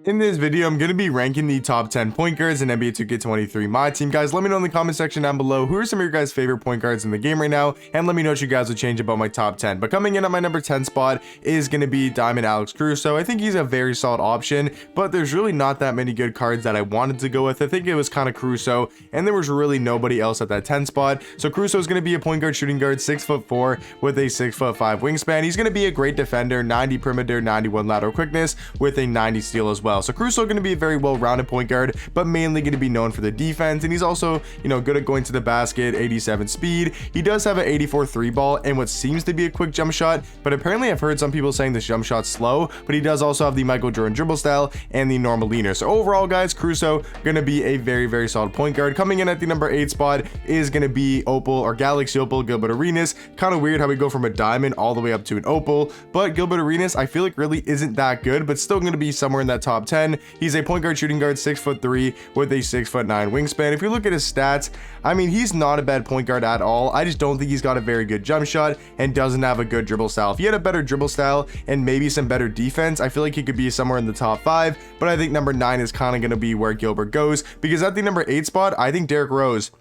In this video, I'm going to be ranking the top 10 point guards in NBA 2K23 Myteam. Guys, let me know in the comment section down below who are some of your guys' favorite point guards in the game right now, and let me know what you guys would change about my top 10. But coming in at my number 10 spot is going to be Diamond Alex Caruso. I think he's a very solid option, but there's really not that many good cards that I wanted to go with. I think it was kind of Caruso, and there was really nobody else at that 10 spot. So Caruso is going to be a point guard, shooting guard, 6'4" with a 6'5" wingspan. He's going to be a great defender, 90 perimeter, 91 lateral quickness with a 90 steal as well. So Caruso going to be a very well-rounded point guard, but mainly going to be known for the defense, and he's also, good at going to the basket, 87 speed. He does have an 84 three ball and what seems to be a quick jump shot, but apparently I've heard some people saying this jump shot's slow, but he does also have the Michael Jordan dribble style and the normal leaner. So overall, guys, Caruso going to be a very, very solid point guard. Coming in at the number 8 spot is going to be Opal or Galaxy Opal, Gilbert Arenas. Kind of weird how we go from a diamond all the way up to an Opal, but Gilbert Arenas I feel like really isn't that good, but still going to be somewhere in that top 10. He's a point guard, shooting guard, 6'3" with a 6'9" wingspan. If you look at his stats, I mean, he's not a bad point guard at all. I just don't think he's got a very good jump shot and doesn't have a good dribble style. If he had a better dribble style and maybe some better defense, I feel like he could be somewhere in the top 5, but I think number 9 is kind of going to be where Gilbert goes, because at the number 8 spot, I think Derrick Rose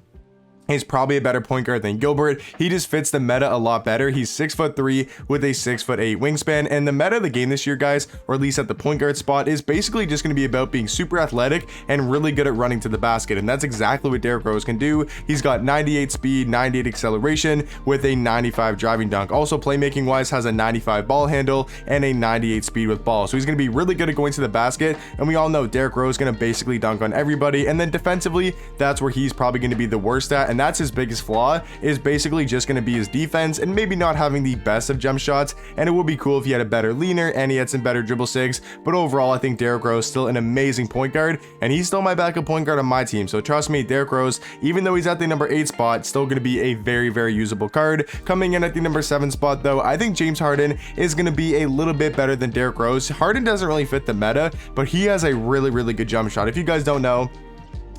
he's probably a better point guard than Gilbert. He just fits the meta a lot better. He's 6'3" with a 6'8" wingspan, and the meta of the game this year, guys, or at least at the point guard spot, is basically just going to be about being super athletic and really good at running to the basket, and that's exactly what Derrick Rose can do. He's got 98 speed, 98 acceleration with a 95 driving dunk. Also, playmaking wise, has a 95 ball handle and a 98 speed with ball. So he's going to be really good at going to the basket, and we all know Derrick Rose is going to basically dunk on everybody. And then defensively, that's where he's probably going to be the worst at, and that's his biggest flaw, is basically just going to be his defense and maybe not having the best of jump shots. And it would be cool if he had a better leaner and he had some better dribble sigs, but overall I think Derrick Rose is still an amazing point guard, and he's still my backup point guard on my team. So trust me, Derrick Rose, even though he's at the number 8 spot, still going to be a very, very usable card. Coming in at the number 7 spot though, I think James Harden is going to be a little bit better than Derrick Rose. Harden doesn't really fit the meta, but he has a really, really good jump shot. If you guys don't know,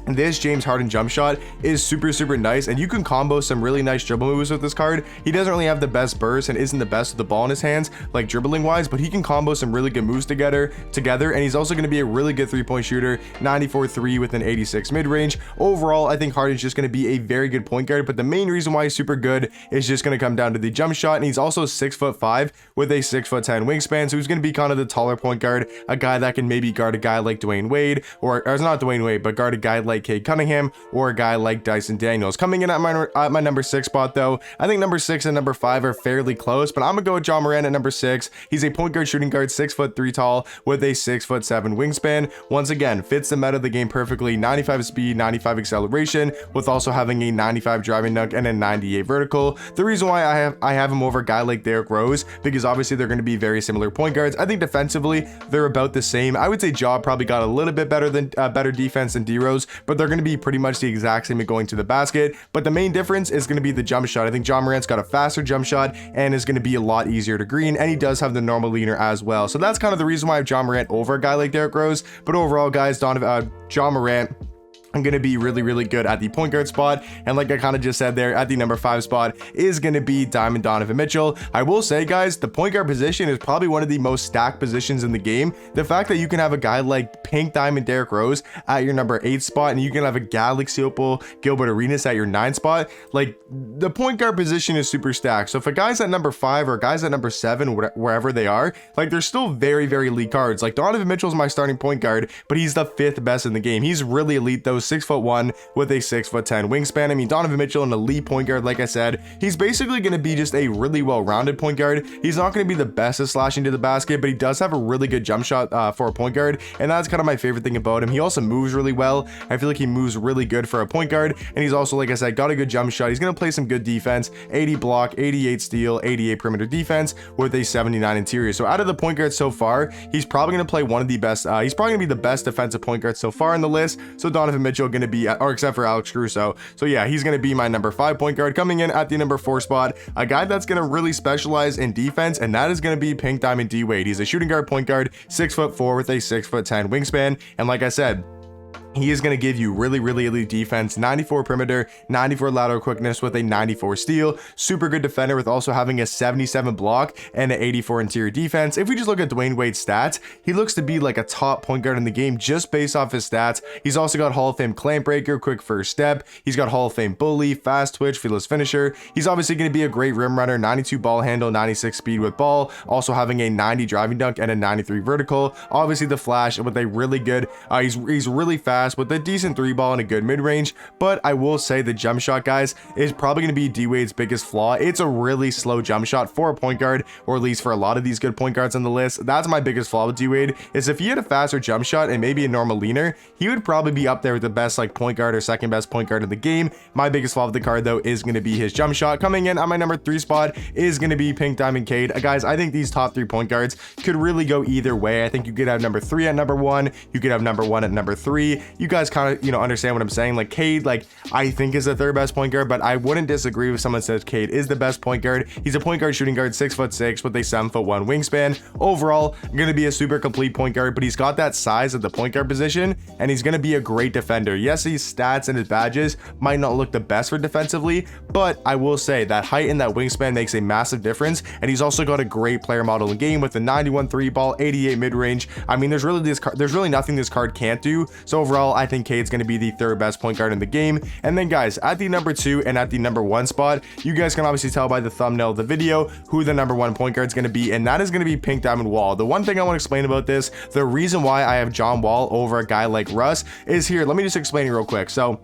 this James Harden jump shot is super nice, and you can combo some really nice dribble moves with this card. He doesn't really have the best burst and isn't the best with the ball in his hands, like dribbling wise, but he can combo some really good moves together, and he's also going to be a really good 3-point shooter, 94 3 with an 86 mid-range. Overall, I think Harden's just going to be a very good point guard, but the main reason why he's super good is just going to come down to the jump shot, and he's also 6'5" with a 6'10" wingspan, so he's going to be kind of the taller point guard, a guy that can maybe guard a guy like Dwayne Wade, or not Dwayne Wade, but guard a guy like Cade Cunningham or a guy like Dyson Daniels. Coming in at my number 6 spot though, I think number 6 and number 5 are fairly close, but I'm gonna go with John Morant at number 6. He's a point guard, shooting guard, 6'3" tall with a 6'7" wingspan. Once again, fits the meta of the game perfectly, 95 speed, 95 acceleration, with also having a 95 driving dunk and a 98 vertical. The reason why I have him over a guy like Derrick Rose, because obviously they're going to be very similar point guards. I think defensively they're about the same. I would say Ja probably got a little bit better defense than D Rose, but they're going to be pretty much the exact same at going to the basket. But the main difference is going to be the jump shot. I think John Morant's got a faster jump shot and is going to be a lot easier to green, and he does have the normal leaner as well. So that's kind of the reason why I have John Morant over a guy like Derrick Rose. But overall, guys, John Morant, I'm going to be really, really good at the point guard spot. And like I kind of just said there, at the number 5 spot is going to be Diamond Donovan Mitchell. I will say, guys, the point guard position is probably one of the most stacked positions in the game. The fact that you can have a guy like Pink Diamond Derrick Rose at your number 8 spot, and you can have a Galaxy Opal Gilbert Arenas at your 9 spot, like, the point guard position is super stacked. So if a guy's at number 5 or a guy's at number 7, wherever they are, like, they're still very, very elite cards. Like, Donovan Mitchell's my starting point guard, but he's the 5th best in the game. He's really elite though, 6'1" with a 6'10" wingspan. I mean, Donovan Mitchell, an elite point guard, like I said, he's basically going to be just a really well-rounded point guard. He's not going to be the best at slashing to the basket, but he does have a really good jump shot for a point guard, and that's kind of my favorite thing about him. He also moves really well. I feel like he moves really good for a point guard, and he's also, like I said, got a good jump shot. He's going to play some good defense, 80 block, 88 steal, 88 perimeter defense with a 79 interior. So out of the point guards so far, he's probably going to play one of the best. He's probably going to be the best defensive point guard so far in the list. So Donovan Mitchell going to be, or except for Alex Caruso. So yeah, he's going to be my number 5 point guard. Coming in at the number 4 spot, a guy that's going to really specialize in defense, and that is going to be Pink Diamond D Wade. He's a shooting guard point guard, 6'4" with a 6'10" wingspan. And like I said, He is going to give you really elite defense, 94 perimeter, 94 lateral quickness with a 94 steal, super good defender with also having a 77 block and an 84 interior defense. If we just look at Dwayne Wade's stats, he looks to be like a top point guard in the game just based off his stats. He's also got Hall of Fame clamp breaker, quick first step. He's got Hall of Fame bully, fast twitch, fearless finisher. He's obviously going to be a great rim runner, 92 ball handle, 96 speed with ball, also having a 90 driving dunk and a 93 vertical. Obviously the flash with a really good, he's really fast with a decent 3-ball and a good mid-range. But I will say the jump shot, guys, is probably going to be D-Wade's biggest flaw. It's a really slow jump shot for a point guard, or at least for a lot of these good point guards on the list. That's my biggest flaw with D-Wade, is if he had a faster jump shot and maybe a normal leaner, he would probably be up there with the best like point guard or second best point guard in the game. My biggest flaw with the card though is going to be his jump shot. Coming in at my number 3 spot is going to be Pink Diamond Cade. Guys, I think these top 3 point guards could really go either way. I think you could have number 3 at number 1, you could have number 1 at number 3. You guys kind of, understand what I'm saying. Like Cade, like I think is the 3rd best point guard, but I wouldn't disagree if someone says Cade is the best point guard. He's a point guard shooting guard, 6'6" with a 7'1" wingspan. Overall, going to be a super complete point guard, but he's got that size at the point guard position, and he's going to be a great defender. Yes, his stats and his badges might not look the best for defensively, but I will say that height and that wingspan makes a massive difference, and he's also got a great player model in game with the 91 3-ball, 88 mid-range. I mean, there's really nothing this card can't do. So overall, I think Cade's going to be the 3rd best point guard in the game. And then guys, at the number 2 and at the number 1 spot, you guys can obviously tell by the thumbnail of the video who the number 1 point guard is going to be, and that is going to be Pink Diamond Wall. The one thing I want to explain about this, the reason why I have John Wall over a guy like Russ is here. Let me just explain it real quick. So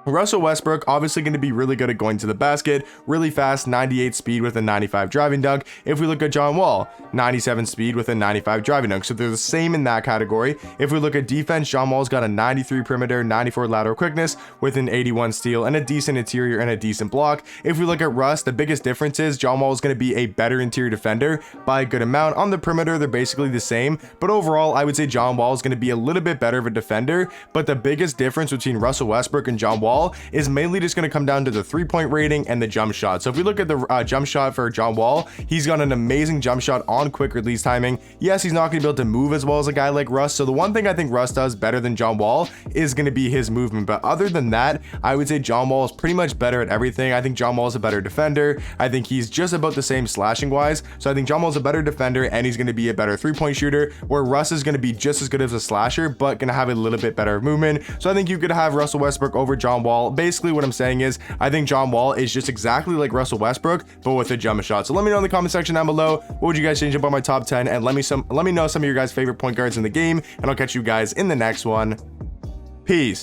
Russell Westbrook obviously going to be really good at going to the basket, really fast, 98 speed with a 95 driving dunk. If we look at John Wall, 97 speed with a 95 driving dunk, so they're the same in that category. If we look at defense, John Wall's got a 93 perimeter, 94 lateral quickness with an 81 steal and a decent interior and a decent block. If we look at Russ, the biggest difference is John Wall is going to be a better interior defender by a good amount. On the perimeter, they're basically the same, but overall, I would say John Wall is going to be a little bit better of a defender. But the biggest difference between Russell Westbrook and John Wall is mainly just going to come down to the 3-point rating and the jump shot. So if we look at the jump shot for John Wall, he's got an amazing jump shot on quick release timing. Yes, he's not going to be able to move as well as a guy like Russ. So the one thing I think Russ does better than John Wall is going to be his movement. But other than that, I would say John Wall is pretty much better at everything. I think John Wall is a better defender. I think he's just about the same slashing wise. So I think John Wall is a better defender, and he's going to be a better 3-point shooter, where Russ is going to be just as good as a slasher, but going to have a little bit better movement. So I think you could have Russell Westbrook over John Wall. Basically what I'm saying is I think John Wall is just exactly like Russell Westbrook, but with a jump shot. So let me know in the comment section down below, what would you guys change about my top 10, and let me know some of your guys' favorite point guards in the game, and I'll catch you guys in the next one. Peace.